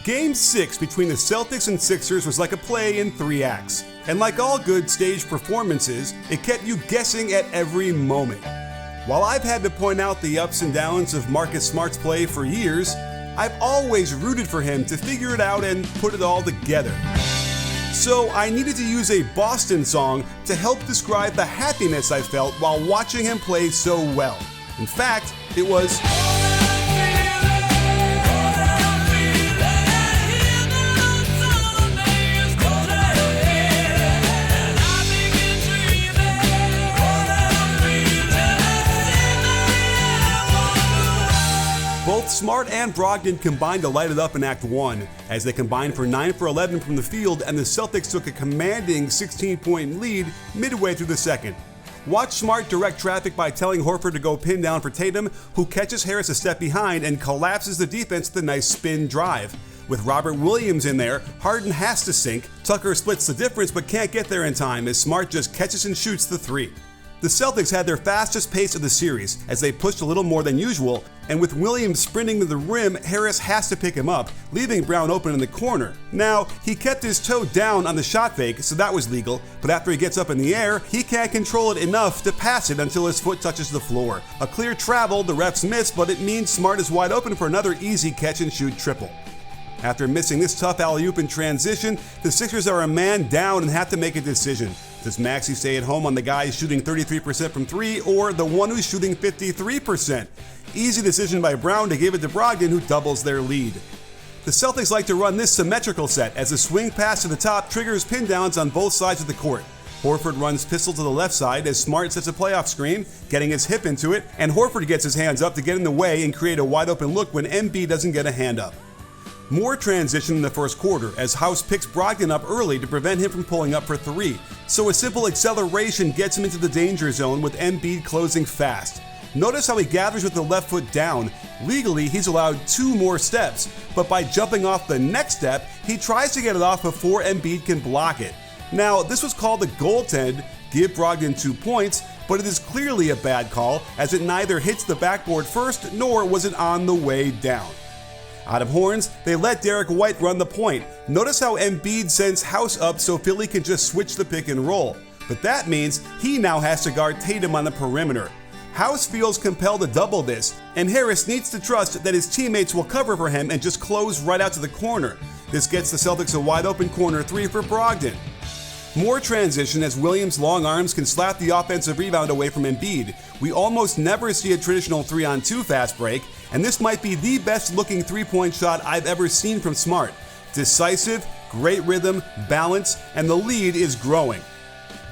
Game 6 between the Celtics and Sixers was like a play in 3 acts. And like all good stage performances, it kept you guessing at every moment. While I've had to point out the ups and downs of Marcus Smart's play for years, I've always rooted for him to figure it out and put it all together. So I needed to use a Boston song to help describe the happiness I felt while watching him play so well. In fact, it was... Both Smart and Brogdon combined to light it up in Act 1, as they combined for 9 for 11 from the field, and the Celtics took a commanding 16-point lead midway through the second. Watch Smart direct traffic by telling Horford to go pin down for Tatum, who catches Harris a step behind and collapses the defense with a nice spin drive. With Robert Williams in there, Harden has to sink. Tucker splits the difference but can't get there in time as Smart just catches and shoots the 3. The Celtics had their fastest pace of the series as they pushed a little more than usual, and with Williams sprinting to the rim, Harris has to pick him up, leaving Brown open in the corner. Now, he kept his toe down on the shot fake, so that was legal, but after he gets up in the air, he can't control it enough to pass it until his foot touches the floor. A clear travel, the refs miss, but it means Smart is wide open for another easy catch-and-shoot triple. After missing this tough alley-oop in transition, the Sixers are a man down and have to make a decision. Does Maxey stay at home on the guy shooting 33% from 3 or the one who's shooting 53%? Easy decision by Brown to give it to Brogdon, who doubles their lead. The Celtics like to run this symmetrical set as a swing pass to the top triggers pin downs on both sides of the court. Horford runs pistol to the left side as Smart sets a playoff screen, getting his hip into it, and Horford gets his hands up to get in the way and create a wide open look when Embiid doesn't get a hand up. More transition in the first quarter as House picks Brogdon up early to prevent him from pulling up for 3, so a simple acceleration gets him into the danger zone with Embiid closing fast. Notice how he gathers with the left foot down. Legally, he's allowed 2 more steps, but by jumping off the next step, he tries to get it off before Embiid can block it. Now, this was called a goaltend, give Brogdon 2 points, but it is clearly a bad call as it neither hits the backboard first nor was it on the way down. Out of horns, they let Derek White run the point. Notice how Embiid sends House up so Philly can just switch the pick and roll. But that means he now has to guard Tatum on the perimeter. House feels compelled to double this, and Harris needs to trust that his teammates will cover for him and just close right out to the corner. This gets the Celtics a wide open corner 3 for Brogdon. More transition as Williams' long arms can slap the offensive rebound away from Embiid. We almost never see a traditional 3-on-2 fast break, and this might be the best looking 3-point shot I've ever seen from Smart. Decisive, great rhythm, balance, and the lead is growing.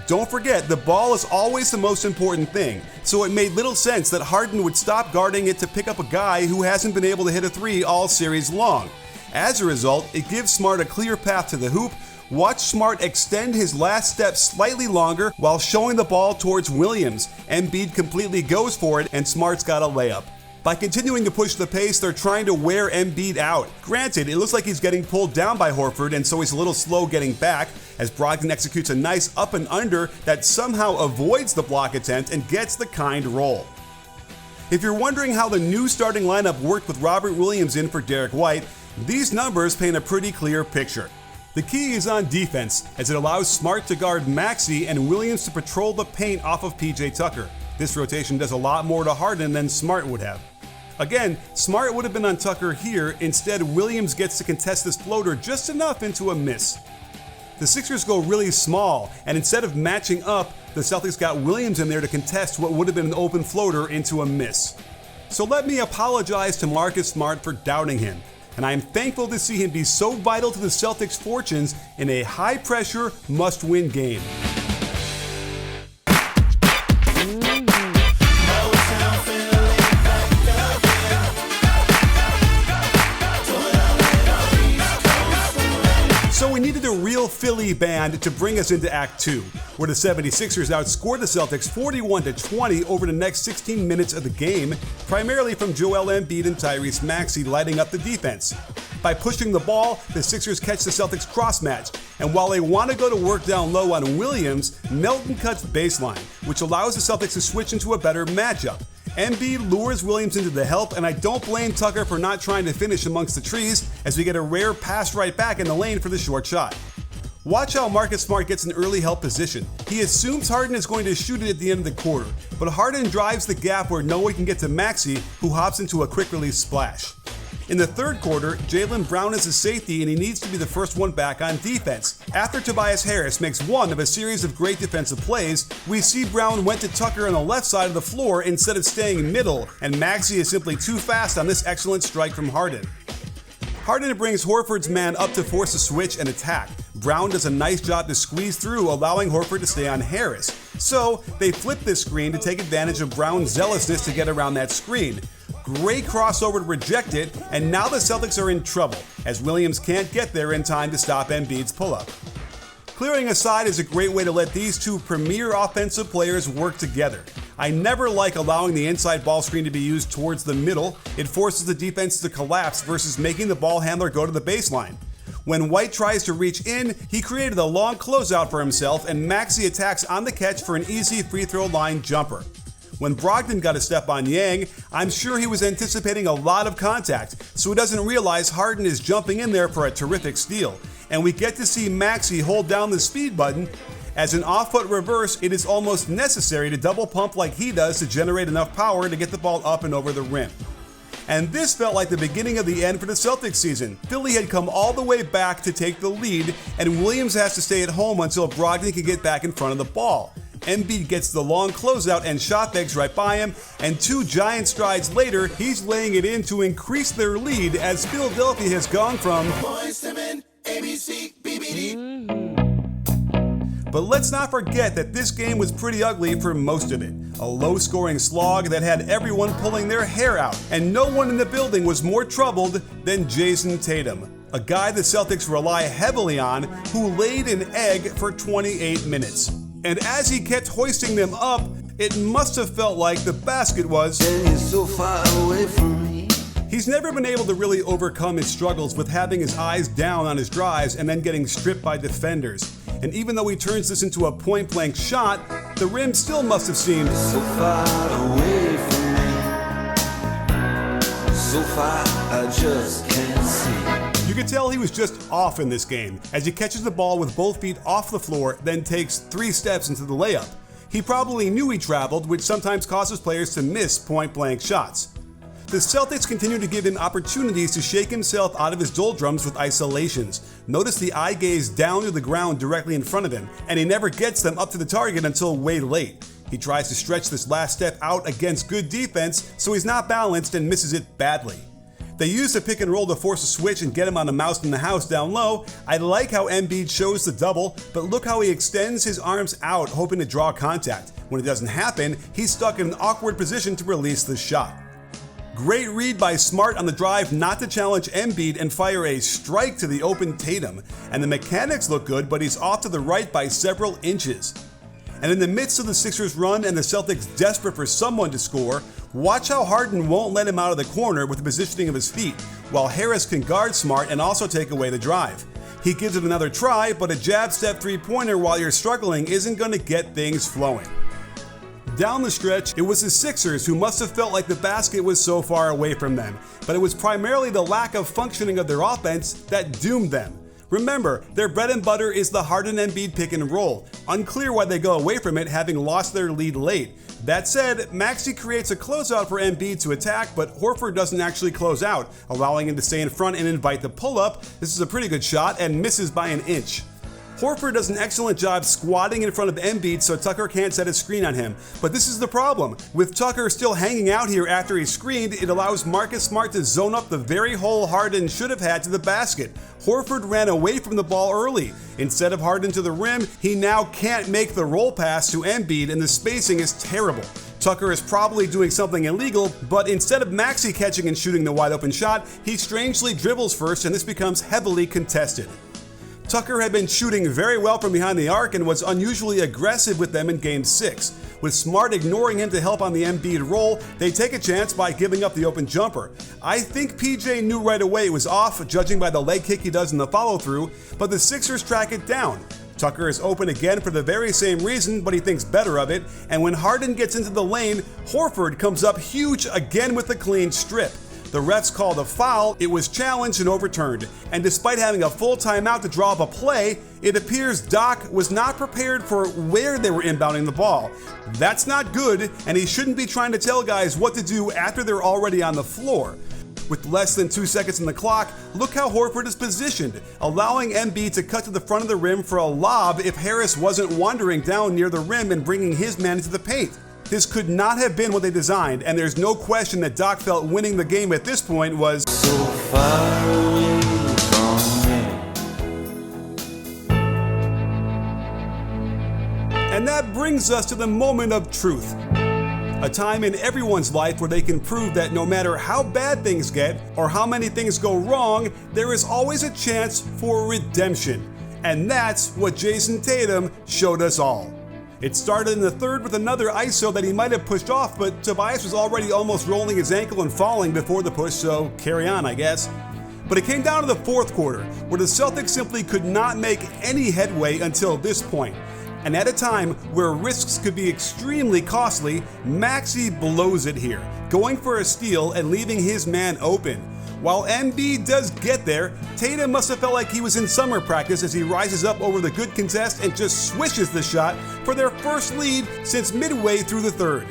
Don't forget, the ball is always the most important thing, so it made little sense that Harden would stop guarding it to pick up a guy who hasn't been able to hit a 3 all series long. As a result, it gives Smart a clear path to the hoop. Watch Smart extend his last step slightly longer while showing the ball towards Williams. Embiid completely goes for it, and Smart's got a layup. By continuing to push the pace, they're trying to wear Embiid out. Granted, it looks like he's getting pulled down by Horford, and so he's a little slow getting back, as Brogdon executes a nice up and under that somehow avoids the block attempt and gets the kind roll. If you're wondering how the new starting lineup worked with Robert Williams in for Derek White, these numbers paint a pretty clear picture. The key is on defense, as it allows Smart to guard Maxey and Williams to patrol the paint off of PJ Tucker. This rotation does a lot more to Harden than Smart would have. Again, Smart would have been on Tucker here, instead Williams gets to contest this floater just enough into a miss. The Sixers go really small, and instead of matching up, the Celtics got Williams in there to contest what would have been an open floater into a miss. So let me apologize to Marcus Smart for doubting him, and I am thankful to see him be so vital to the Celtics' fortunes in a high-pressure, must-win game. So we needed a real Philly band to bring us into Act 2, where the 76ers outscored the Celtics 41-20 over the next 16 minutes of the game, primarily from Joel Embiid and Tyrese Maxey lighting up the defense. By pushing the ball, the Sixers catch the Celtics cross-match, and while they want to go to work down low on Williams, Melton cuts baseline, which allows the Celtics to switch into a better matchup. Embiid lures Williams into the help, and I don't blame Tucker for not trying to finish amongst the trees as we get a rare pass right back in the lane for the short shot. Watch how Marcus Smart gets an early help position. He assumes Harden is going to shoot it at the end of the quarter, but Harden drives the gap where no one can get to Maxey, who hops into a quick release splash. In the third quarter, Jaylen Brown is a safety and he needs to be the first one back on defense. After Tobias Harris makes one of a series of great defensive plays, we see Brown went to Tucker on the left side of the floor instead of staying middle, and Maxey is simply too fast on this excellent strike from Harden. Harden brings Horford's man up to force a switch and attack. Brown does a nice job to squeeze through, allowing Horford to stay on Harris. So they flip this screen to take advantage of Brown's zealousness to get around that screen. Great crossover to reject it, and now the Celtics are in trouble, as Williams can't get there in time to stop Embiid's pull-up. Clearing a side is a great way to let these two premier offensive players work together. I never like allowing the inside ball screen to be used towards the middle. It forces the defense to collapse versus making the ball handler go to the baseline. When White tries to reach in, he created a long closeout for himself, and Maxey attacks on the catch for an easy free throw line jumper. When Brogdon got a step on Yang, I'm sure he was anticipating a lot of contact, so he doesn't realize Harden is jumping in there for a terrific steal. And we get to see Maxey hold down the speed button. As an off-foot reverse, it is almost necessary to double pump like he does to generate enough power to get the ball up and over the rim. And this felt like the beginning of the end for the Celtics season. Philly had come all the way back to take the lead, and Williams has to stay at home until Brogdon can get back in front of the ball. Embiid gets the long closeout and shot fakes right by him, and 2 giant strides later, he's laying it in to increase their lead as Philadelphia has gone from Boyz to Men, ABC, BBD. But let's not forget that this game was pretty ugly for most of it. A low-scoring slog that had everyone pulling their hair out, and no one in the building was more troubled than Jayson Tatum, a guy the Celtics rely heavily on, who laid an egg for 28 minutes. And as he kept hoisting them up, it must have felt like the basket was so far away from me. He's never been able to really overcome his struggles with having his eyes down on his drives and then getting stripped by defenders. And even though he turns this into a point-blank shot, the rim still must have seemed so far away from me. So far, I just can't see. You could tell he was just off in this game, as he catches the ball with both feet off the floor, then takes 3 steps into the layup. He probably knew he traveled, which sometimes causes players to miss point-blank shots. The Celtics continue to give him opportunities to shake himself out of his doldrums with isolations. Notice the eye gaze down to the ground directly in front of him, and he never gets them up to the target until way late. He tries to stretch this last step out against good defense, so he's not balanced and misses it badly. They use the pick and roll to force a switch and get him on a mouse in the house down low. I like how Embiid shows the double, but look how he extends his arms out hoping to draw contact. When it doesn't happen, he's stuck in an awkward position to release the shot. Great read by Smart on the drive not to challenge Embiid and fire a strike to the open Tatum. And the mechanics look good, but he's off to the right by several inches. And in the midst of the Sixers' run and the Celtics desperate for someone to score, watch how Harden won't let him out of the corner with the positioning of his feet, while Harris can guard Smart and also take away the drive. He gives it another try, but a jab step three-pointer while you're struggling isn't going to get things flowing. Down the stretch, it was the Sixers who must have felt like the basket was so far away from them, but it was primarily the lack of functioning of their offense that doomed them. Remember, their bread and butter is the Harden Embiid pick and roll. Unclear why they go away from it, having lost their lead late. That said, Maxey creates a closeout for Embiid to attack, but Horford doesn't actually close out, allowing him to stay in front and invite the pull-up. This is a pretty good shot and misses by an inch. Horford does an excellent job squatting in front of Embiid so Tucker can't set a screen on him. But this is the problem. With Tucker still hanging out here after he's screened, it allows Marcus Smart to zone up the very hole Harden should have had to the basket. Horford ran away from the ball early. Instead of Harden to the rim, he now can't make the roll pass to Embiid, and the spacing is terrible. Tucker is probably doing something illegal, but instead of Maxey catching and shooting the wide open shot, he strangely dribbles first, and this becomes heavily contested. Tucker had been shooting very well from behind the arc and was unusually aggressive with them in Game 6. With Smart ignoring him to help on the Embiid roll, they take a chance by giving up the open jumper. I think PJ knew right away it was off, judging by the leg kick he does in the follow-through, but the Sixers track it down. Tucker is open again for the very same reason, but he thinks better of it, and when Harden gets into the lane, Horford comes up huge again with a clean strip. The refs called a foul, it was challenged and overturned, and despite having a full timeout to draw up a play, it appears Doc was not prepared for where they were inbounding the ball. That's not good, and he shouldn't be trying to tell guys what to do after they're already on the floor. With less than 2 seconds on the clock, look how Horford is positioned, allowing Embiid to cut to the front of the rim for a lob if Harris wasn't wandering down near the rim and bringing his man into the paint. This could not have been what they designed, and there's no question that Doc felt winning the game at this point was so far away from me. And that brings us to the moment of truth. A time in everyone's life where they can prove that no matter how bad things get or how many things go wrong, there is always a chance for redemption. And that's what Jayson Tatum showed us all. It started in the third with another ISO that he might have pushed off, but Tobias was already almost rolling his ankle and falling before the push, so carry on, I guess. But it came down to the fourth quarter, where the Celtics simply could not make any headway until this point. And at a time where risks could be extremely costly, Maxey blows it here, going for a steal and leaving his man open. While Embiid does get there, Tatum must have felt like he was in summer practice as he rises up over the good contest and just swishes the shot for their first lead since midway through the third.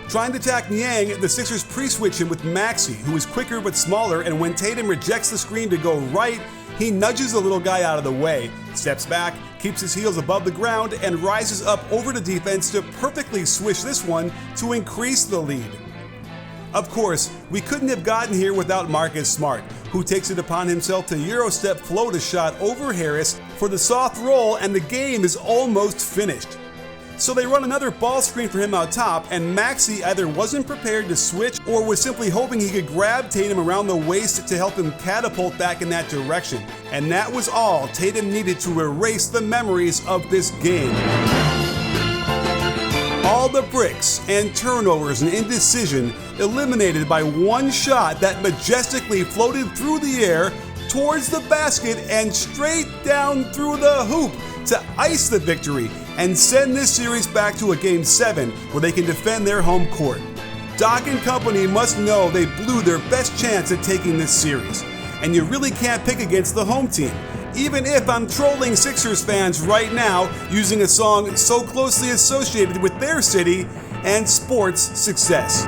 Trying to attack Niang, the Sixers pre-switch him with Maxey, who is quicker but smaller, and when Tatum rejects the screen to go right, he nudges the little guy out of the way, steps back, keeps his heels above the ground, and rises up over the defense to perfectly swish this one to increase the lead. Of course, we couldn't have gotten here without Marcus Smart, who takes it upon himself to Eurostep float a shot over Harris for the soft roll, and the game is almost finished. So they run another ball screen for him out top, and Maxey either wasn't prepared to switch or was simply hoping he could grab Tatum around the waist to help him catapult back in that direction. And that was all Tatum needed to erase the memories of this game. All the bricks and turnovers and indecision eliminated by one shot that majestically floated through the air towards the basket and straight down through the hoop to ice the victory and send this series back to a Game 7 where they can defend their home court. Doc and company must know they blew their best chance at taking this series, and you really can't pick against the home team, even if I'm trolling Sixers fans right now using a song so closely associated with their city and sports success.